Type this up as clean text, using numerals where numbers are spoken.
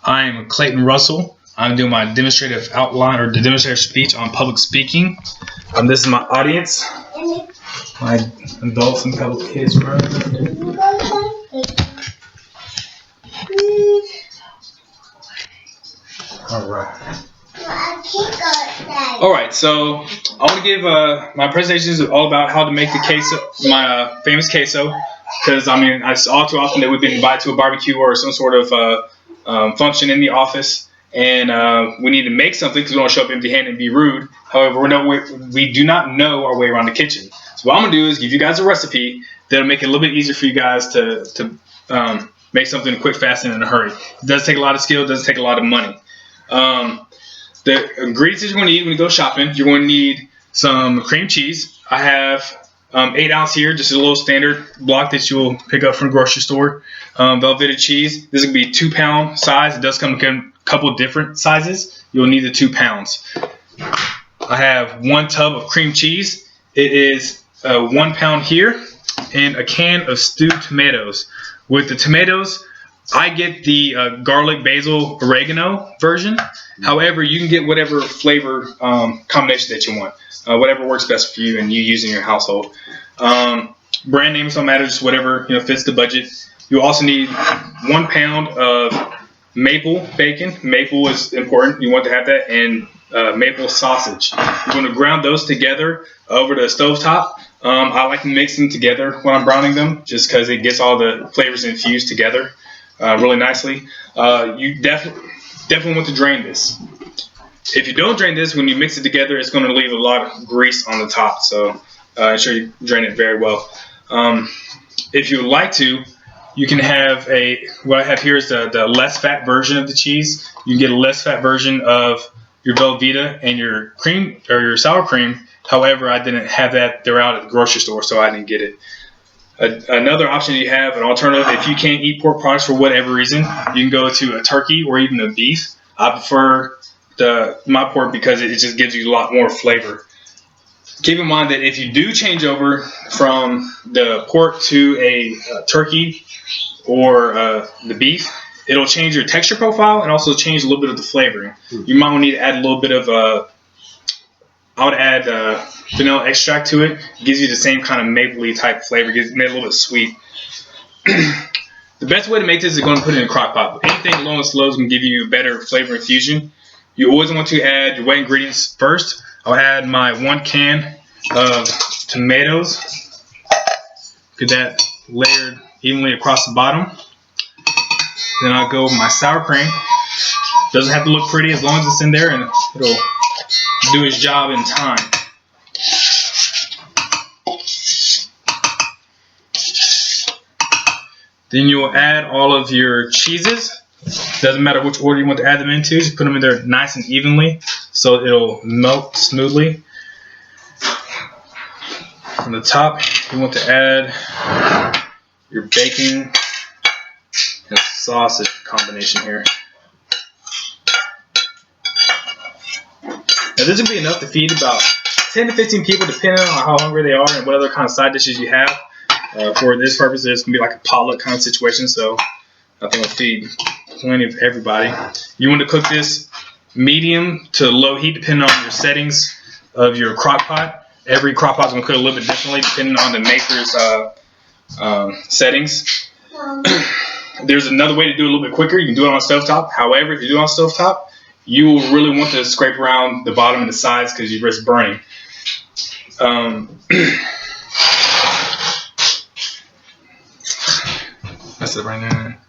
I'm Clayton Russell. I'm doing my demonstrative outline or the demonstrative speech on public speaking. This is my audience, my adults and couple kids. All right, so I want to give my presentation is all about how to make the queso, my famous queso, because I mean, it's all too often that we've been invited to a barbecue or some sort of function in the office, and we need to make something because we don't show up empty-handed and be rude. However, we do not know our way around the kitchen. So what I'm gonna do is give you guys a recipe that'll make it a little bit easier for you guys to make something quick, fast, and in a hurry. It does take a lot of skill. It does take a lot of money. The ingredients that you're going to need when you go shopping, you're going to need some cream cheese. I have 8 ounce here, just a little standard block that you'll pick up from the grocery store. Velveeta cheese. This is going to be 2 pound size. It does come in a couple of different sizes. You'll need the 2 pounds. I have 1 tub of cream cheese. It is 1 pound here, and a can of stewed tomatoes. With the tomatoes, I get the garlic, basil, oregano version. However, you can get whatever flavor combination that you want. Whatever works best for you and you use in your household. Brand names don't matter, just whatever fits the budget. You also need 1 pound of maple bacon. Maple is important. You want to have that, and maple sausage. You're going to ground those together over the stovetop. I like to mix them together when I'm browning them, just because it gets all the flavors infused together really nicely. You definitely want to drain this. If you don't drain this, when you mix it together, it's going to leave a lot of grease on the top. So ensure you drain it very well. If you would like to, you can have what I have here is the less fat version of the cheese. You can get a less fat version of your Velveeta and your cream or your sour cream. However, I didn't have that. They're out at the grocery store, so I didn't get it. Another option you have, an alternative, if you can't eat pork products for whatever reason, you can go to a turkey or even a beef. I prefer my pork because it just gives you a lot more flavor. Keep in mind that if you do change over from the pork to a turkey or the beef, it'll change your texture profile and also change a little bit of the flavoring. You might need to add a little bit of I would add vanilla extract to it. It gives you the same kind of mapley type flavor. It made it a little bit sweet. The best way to make this is going to put it in a crock pot. Anything low and slow can give you a better flavor infusion. You always want to add your wet ingredients first. I'll add my 1 can of tomatoes. Get that layered evenly across the bottom. Then I'll go with my sour cream. Doesn't have to look pretty as long as it's in there, and it'll do its job in time. Then you'll add all of your cheeses. Doesn't matter which order you want to add them into. Just put them in there nice and evenly so it'll melt smoothly. On the top, you want to add your bacon and sausage combination here. Now this would be enough to feed about 10 to 15 people depending on how hungry they are and what other kind of side dishes you have. For this purpose, it's going to be like a potluck kind of situation, so I think it'll feed plenty of everybody. You want to cook this medium to low heat depending on your settings of your crock pot. Every crock pot is going to cook a little bit differently depending on the maker's settings. There's another way to do it a little bit quicker. You can do it on a stovetop. However, if you do it on a stovetop, you will really want to scrape around the bottom and the sides because you risk burning. That's it right there.